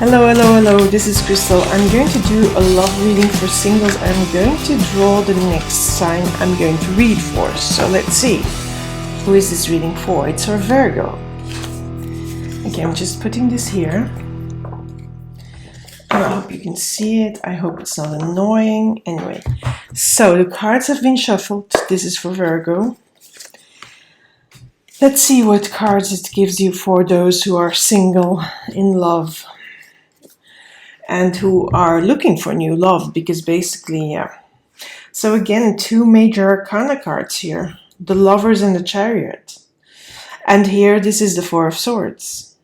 Hello, hello, hello, this is Crystal. I'm going to do a love reading for singles. I'm going to draw the next sign I'm going to read for. So let's see. Who is this reading for? It's for Virgo. Okay, I'm just putting this here. I hope you can see it. I hope it's not annoying. Anyway, so the cards have been shuffled. This is for Virgo. Let's see what cards it gives you for those who are single, in love, and who are looking for new love, because basically, yeah. So again, two major arcana cards here, the Lovers and the Chariot. And here, this is the Four of Swords.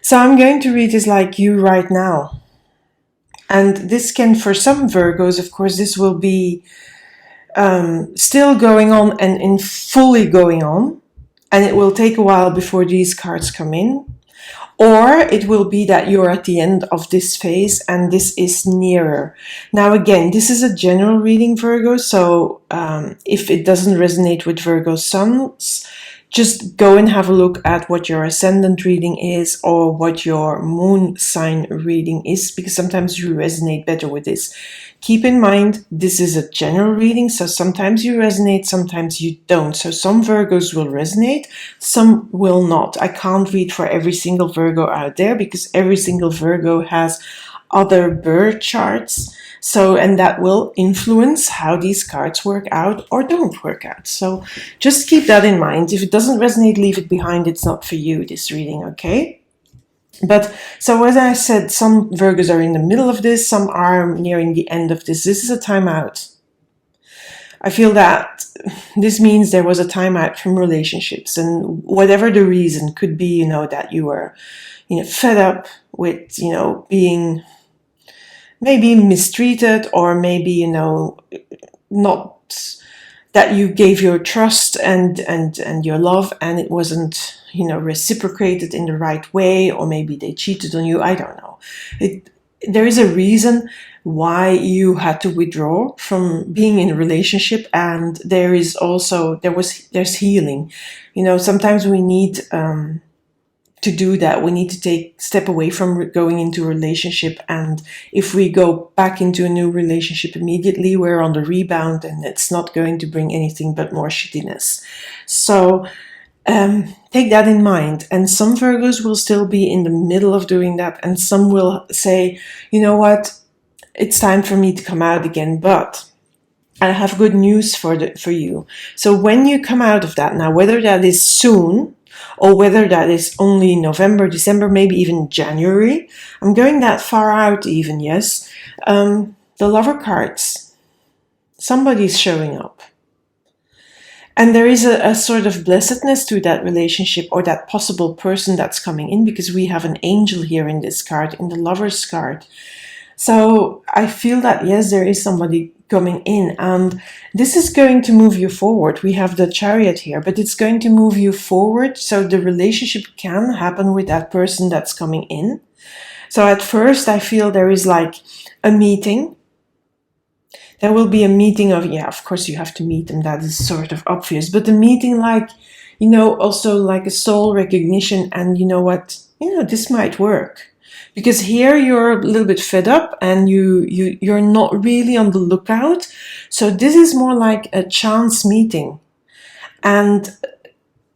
So I'm going to read this like you right now. And this can, for some Virgos, of course, this will be still going on and in fully going on. And it will take a while before these cards come in. Or it will be that you're at the end of this phase and this is nearer. Now again, this is a general reading, Virgo, so if it doesn't resonate with Virgo suns, just go and have a look at what your ascendant reading is or what your moon sign reading is, because sometimes you resonate better with this. Keep in mind, this is a general reading, so sometimes you resonate, sometimes you don't. So some Virgos will resonate, some will not. I can't read for every single Virgo out there because every single Virgo has other birth charts. So, and that will influence how these cards work out or don't work out. So just keep that in mind. If it doesn't resonate, leave it behind. It's not for you, this reading, okay? But so as I said, some Virgos are in the middle of this, some are nearing the end of this. This is a timeout. I feel that this means there was a timeout from relationships, and whatever the reason could be, that you were, fed up with, being maybe mistreated, or maybe, not that you gave your trust and your love and it wasn't, reciprocated in the right way, or maybe they cheated on you. I don't know. There is a reason why you had to withdraw from being in a relationship, and there's healing. Sometimes we need to do that. We need to step away from going into a relationship, and if we go back into a new relationship immediately, we're on the rebound and it's not going to bring anything but more shittiness. So take that in mind. And some Virgos will still be in the middle of doing that, and some will say, you know what, it's time for me to come out again, but I have good news for you. So when you come out of that, now whether that is soon or whether that is only November, December, maybe even January, I'm going that far out even, yes. The Lover cards, somebody's showing up. And there is a sort of blessedness to that relationship or that possible person that's coming in, because we have an angel here in this card, in the Lover's card. So I feel that, yes, there is somebody coming in, and this is going to move you forward. We have the Chariot here, but it's going to move you forward, so the relationship can happen with that person that's coming in. So at first I feel there is like a meeting. There will be a meeting of, of course you have to meet them, that is sort of obvious, but the meeting like, also like a soul recognition, and you know what, this might work. Because here you're a little bit fed up and you're not really on the lookout. So this is more like a chance meeting. And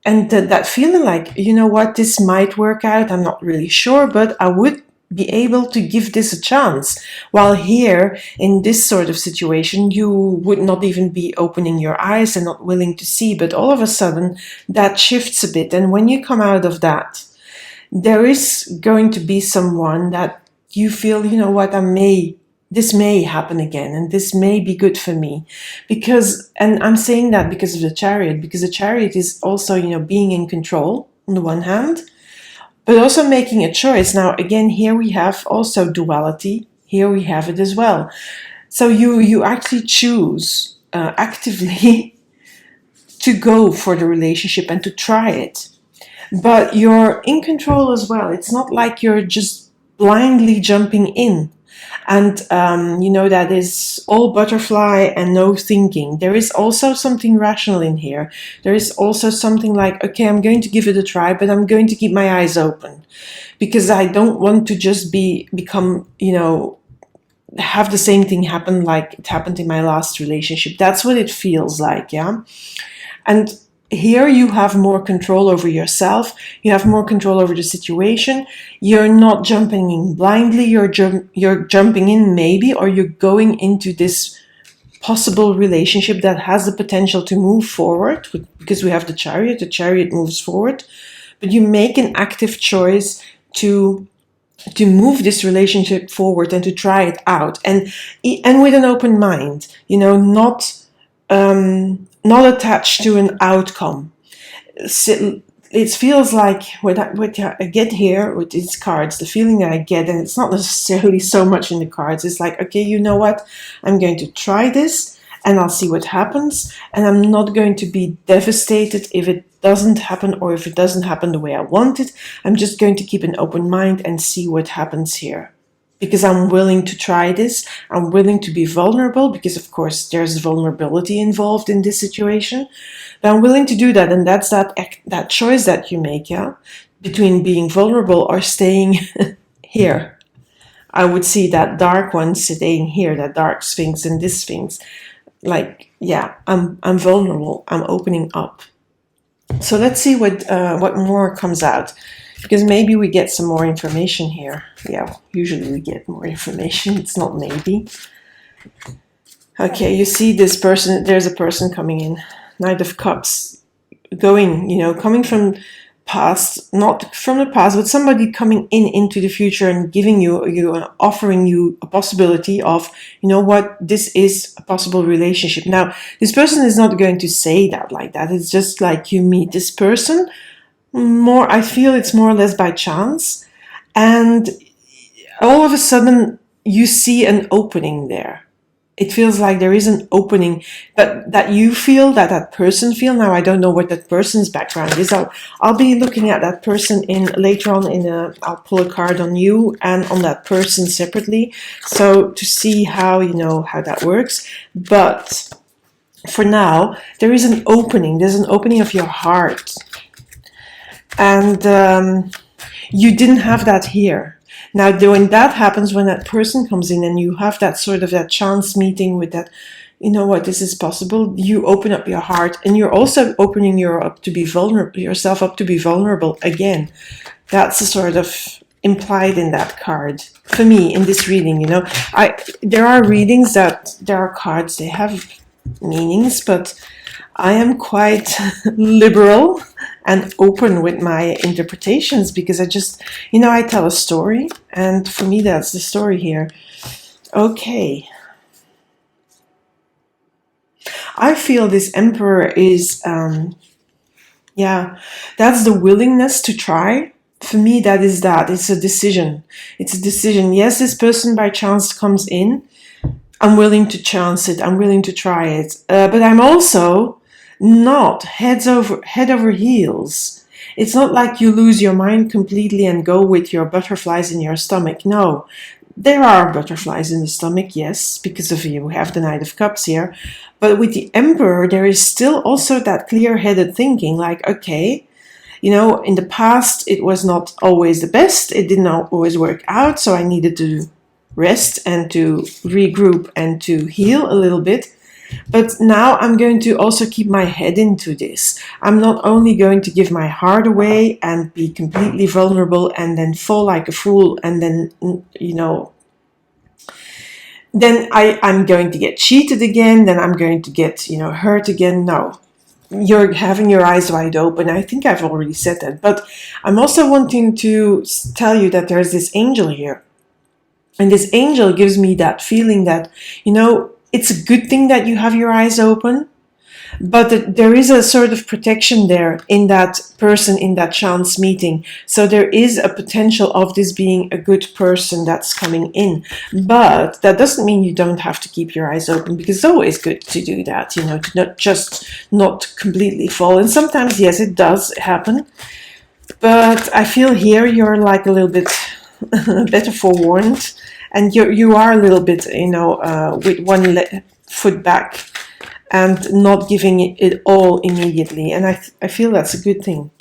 that feeling like, what, this might work out, I'm not really sure, but I would be able to give this a chance. While here, in this sort of situation, you would not even be opening your eyes and not willing to see. But all of a sudden, that shifts a bit. And when you come out of that, there is going to be someone that you feel, what, this may happen again, and this may be good for me. And I'm saying that because of the Chariot, because the Chariot is also, being in control on the one hand, but also making a choice. Now, again, here we have also duality. Here we have it as well. So you actually choose actively to go for the relationship and to try it. But you're in control as well. It's not like you're just blindly jumping in. And, that is all butterfly and no thinking. There is also something rational in here. There is also something like, okay, I'm going to give it a try, but I'm going to keep my eyes open. because I don't want to just become, have the same thing happen like it happened in my last relationship. That's what it feels like, yeah? And here you have more control over yourself. You have more control over the situation. You're not jumping in blindly. You're jumping in maybe, or you're going into this possible relationship that has the potential to move forward, because we have the Chariot. The Chariot moves forward. But you make an active choice to move this relationship forward and to try it out, and with an open mind, not attached to an outcome. It feels like what I get here with these cards, the feeling that I get, and it's not necessarily so much in the cards, it's like, okay, you know what, I'm going to try this and I'll see what happens, and I'm not going to be devastated if it doesn't happen, or if it doesn't happen the way I want it. I'm just going to keep an open mind and see what happens here, because I'm willing to try this. I'm willing to be vulnerable, because of course there's vulnerability involved in this situation, but I'm willing to do that. And that's that choice that you make, yeah, between being vulnerable or staying here. I would see that dark one staying here, that dark Sphinx and this Sphinx. Like, yeah, I'm vulnerable. I'm opening up. So let's see what more comes out, because maybe we get some more information here. Yeah, usually we get more information. It's not maybe. Okay, you see this person. There's a person coming in. Knight of Cups, coming from past, not from the past, but somebody coming into the future and giving offering you a possibility of, this is a possible relationship. Now, this person is not going to say that like that. It's just like you meet this person. I feel it's more or less by chance, and all of a sudden you see an opening there. It feels like there is an opening, but that you feel, that person feel. Now, I don't know what that person's background is. I'll be looking at that person later on I'll pull a card on you and on that person separately, so to see how that works. But for now, there is an opening. There's an opening of your heart, and you didn't have that here. Now, when that happens, when that person comes in and you have that sort of that chance meeting with that, this is possible, you open up your heart, and you're also opening yourself up to be vulnerable again. That's a sort of implied in that card for me in this reading. There are readings that there are cards, they have meanings, but I am quite liberal and open with my interpretations, because I just, I tell a story, and for me that's the story here. Okay. I feel this Emperor is, that's the willingness to try. For me, that is that. It's a decision. It's a decision. Yes, this person by chance comes in. I'm willing to chance it. I'm willing to try it. But I'm also not head over heels. It's not like you lose your mind completely and go with your butterflies in your stomach. No, there are butterflies in the stomach, yes, because of you have the Knight of Cups here. But with the Emperor, there is still also that clear-headed thinking, like, okay, in the past it was not always the best. It did not always work out, so I needed to rest and to regroup and to heal a little bit. But now I'm going to also keep my head into this. I'm not only going to give my heart away and be completely vulnerable and then fall like a fool, and then, then I'm going to get cheated again, then I'm going to get, hurt again. No, you're having your eyes wide open. I think I've already said that. But I'm also wanting to tell you that there's this angel here. And this angel gives me that feeling that, it's a good thing that you have your eyes open, but that there is a sort of protection there in that person, in that chance meeting. So there is a potential of this being a good person that's coming in. But that doesn't mean you don't have to keep your eyes open, because it's always good to do that, to not completely fall. And sometimes, yes, it does happen. But I feel here you're like a little bit better forewarned. And you are a little bit, with one foot back and not giving it all immediately. And I feel that's a good thing.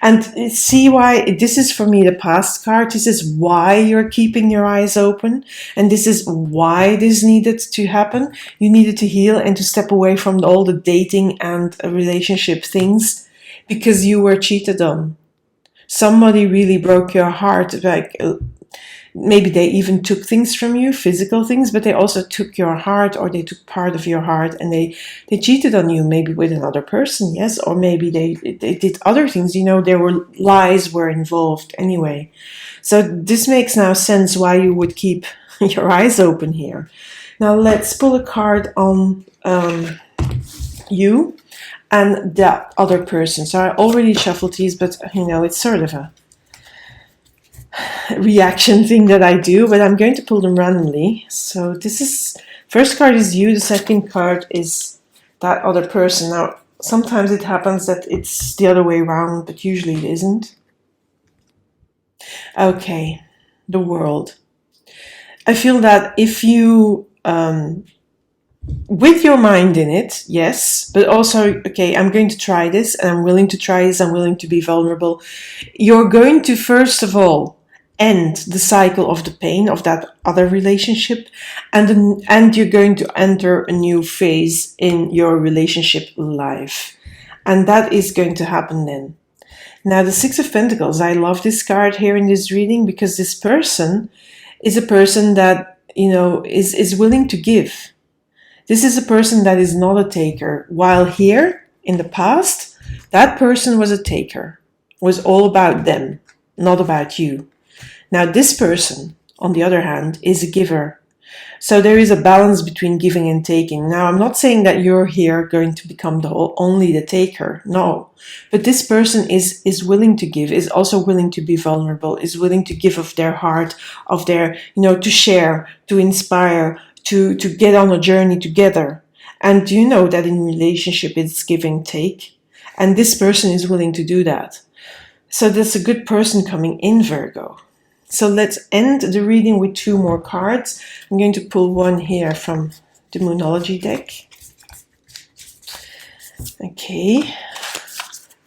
And see why this is for me the past card. This is why you're keeping your eyes open. And this is why this needed to happen. You needed to heal and to step away from all the dating and relationship things because you were cheated on. Somebody really broke your heart. Like maybe they even took things from you, physical things, but they also took your heart, or they took part of your heart, and they cheated on you, maybe with another person, yes, or maybe they did other things. There were lies were involved anyway. So this makes now sense why you would keep your eyes open here. Now let's pull a card on you and that other person. So I already shuffled these, but it's sort of a reaction thing that I do, but I'm going to pull them randomly. So this is, first card is you, the second card is that other person. Now sometimes it happens that it's the other way around, but usually it isn't. Okay, the world. I feel that if you with your mind in it, yes, but also, okay, I'm going to try this, and I'm willing to try this, I'm willing to be vulnerable. You're going to, first of all, end the cycle of the pain of that other relationship, and you're going to enter a new phase in your relationship life. And that is going to happen then. Now, the Six of Pentacles, I love this card here in this reading because this person is a person that, is willing to give. This is a person that is not a taker. While here, in the past, that person was a taker. It was all about them, not about you. Now, this person, on the other hand, is a giver. So there is a balance between giving and taking. Now, I'm not saying that you're here going to become only the taker. No. But this person is willing to give, is also willing to be vulnerable, is willing to give of their heart, of their, to share, to inspire, to get on a journey together. And you know that in relationship it's give and take. And this person is willing to do that. So that's a good person coming in, Virgo. So let's end the reading with two more cards. I'm going to pull one here from the Moonology deck. Okay.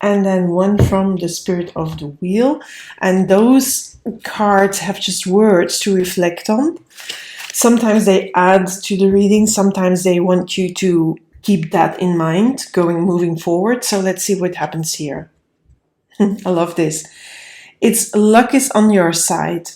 And then one from the Spirit of the Wheel. And those cards have just words to reflect on. Sometimes they add to the reading. Sometimes they want you to keep that in mind moving forward. So let's see what happens here. I love this. It's luck is on your side.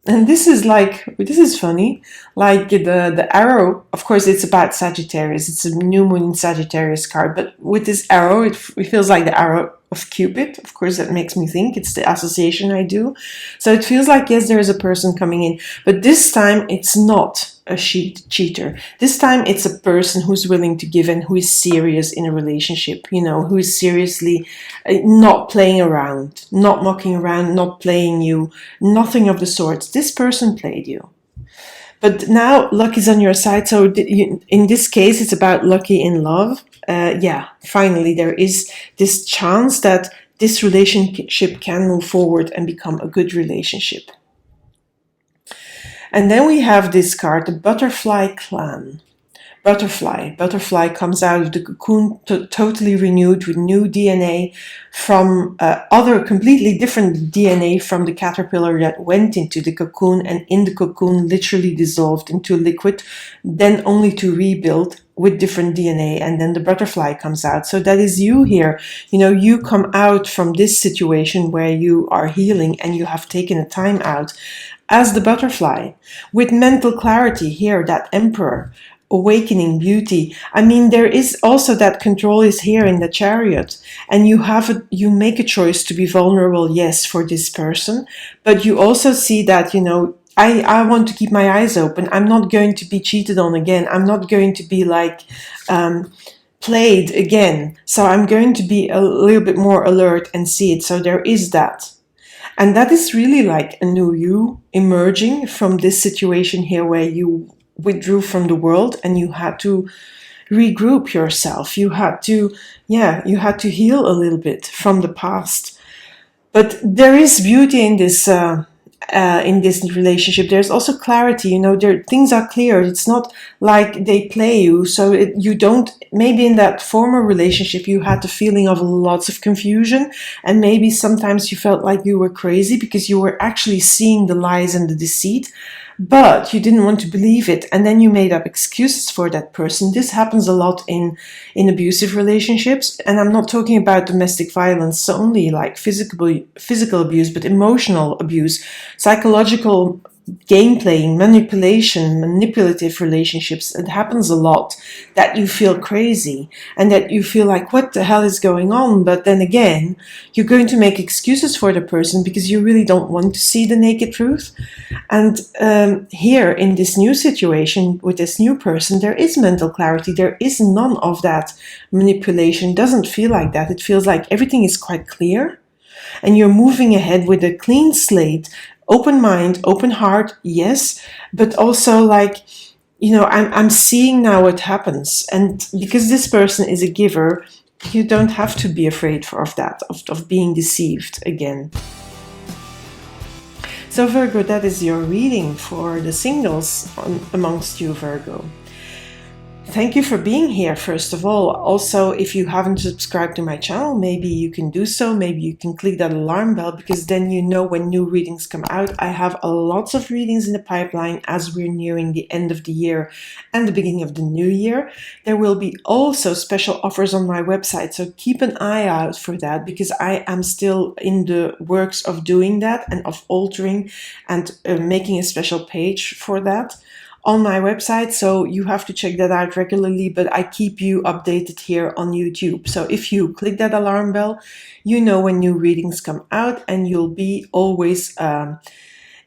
And this is funny. Like the arrow, of course, it's about Sagittarius. It's a new moon in Sagittarius card. But with this arrow, it feels like the arrow of Cupid. Of course, that makes me think. It's the association I do. So it feels like, yes, there is a person coming in. But this time, it's not a cheater. This time, it's a person who's willing to give and who is serious in a relationship. Who is seriously not playing around, not mocking around, not playing you, nothing of the sorts. This person played you. But now luck is on your side. So in this case, it's about lucky in love. Finally, there is this chance that this relationship can move forward and become a good relationship. And then we have this card, the Butterfly Clan. Butterfly comes out of the cocoon totally renewed with new DNA from other completely different DNA from the caterpillar that went into the cocoon, and in the cocoon literally dissolved into liquid, then only to rebuild with different DNA, and then the butterfly comes out. So that is you here. You come out from this situation where you are healing and you have taken a time out as the butterfly with mental clarity here, that Emperor. Awakening, beauty. I mean, there is also that control is here in the Chariot, and you make a choice to be vulnerable, yes, for this person, but you also see that, I want to keep my eyes open. I'm not going to be cheated on again. I'm not going to be played again. So I'm going to be a little bit more alert and see it. So there is that. And that is really like a new you emerging from this situation here where you withdrew from the world and you had to regroup yourself. You had to heal a little bit from the past. But there is beauty in this in this relationship. There's also clarity, things are clear. It's not like they play you, so you don't, maybe in that former relationship you had the feeling of lots of confusion, and maybe sometimes you felt like you were crazy because you were actually seeing the lies and the deceit, but you didn't want to believe it, and then you made up excuses for that person. This happens a lot in abusive relationships, and I'm not talking about domestic violence only, like physical abuse, but emotional abuse, psychological game playing, manipulative relationships. It happens a lot that you feel crazy and that you feel like, what the hell is going on? But then again, you're going to make excuses for the person because you really don't want to see the naked truth. And here in this new situation with this new person, there is mental clarity. There is none of that manipulation. It doesn't feel like that. It feels like everything is quite clear, and you're moving ahead with a clean slate, open mind, open heart, yes, but also like, I'm seeing now what happens. And because this person is a giver, you don't have to be afraid of being deceived again. So Virgo, that is your reading for the singles amongst you, Virgo. Thank you for being here, first of all. Also, if you haven't subscribed to my channel, maybe you can do so. Maybe you can click that alarm bell, because then you know when new readings come out. I have lots of readings in the pipeline as we're nearing the end of the year and the beginning of the new year. There will be also special offers on my website, so keep an eye out for that, because I am still in the works of doing that and of altering and making a special page for that on my website, so you have to check that out regularly, but I keep you updated here on YouTube. So if you click that alarm bell, you know when new readings come out, and you'll be always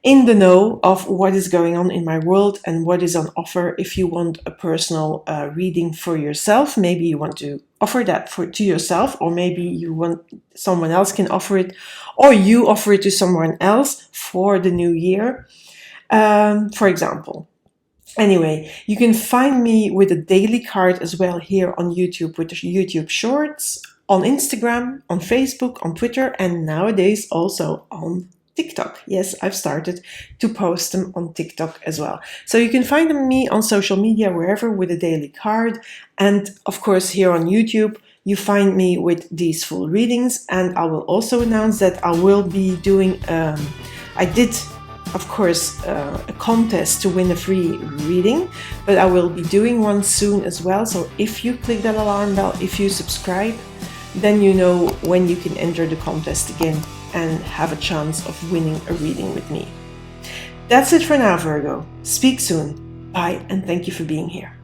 in the know of what is going on in my world and what is on offer. If you want a personal reading for yourself, maybe you want to offer that to yourself, or maybe you want someone else can offer it, or you offer it to someone else for the new year, for example. Anyway, you can find me with a daily card as well here on YouTube with the YouTube Shorts, on Instagram, on Facebook, on Twitter, and nowadays also on TikTok. Yes, I've started to post them on TikTok as well. So you can find me on social media, wherever, with a daily card. And of course, here on YouTube, you find me with these full readings. And I will also announce that I will be doing, I did, of course, a contest to win a free reading, but I will be doing one soon as well. So if you click that alarm bell, if you subscribe, then you know when you can enter the contest again and have a chance of winning a reading with me. That's it for now, Virgo. Speak soon. Bye, and thank you for being here.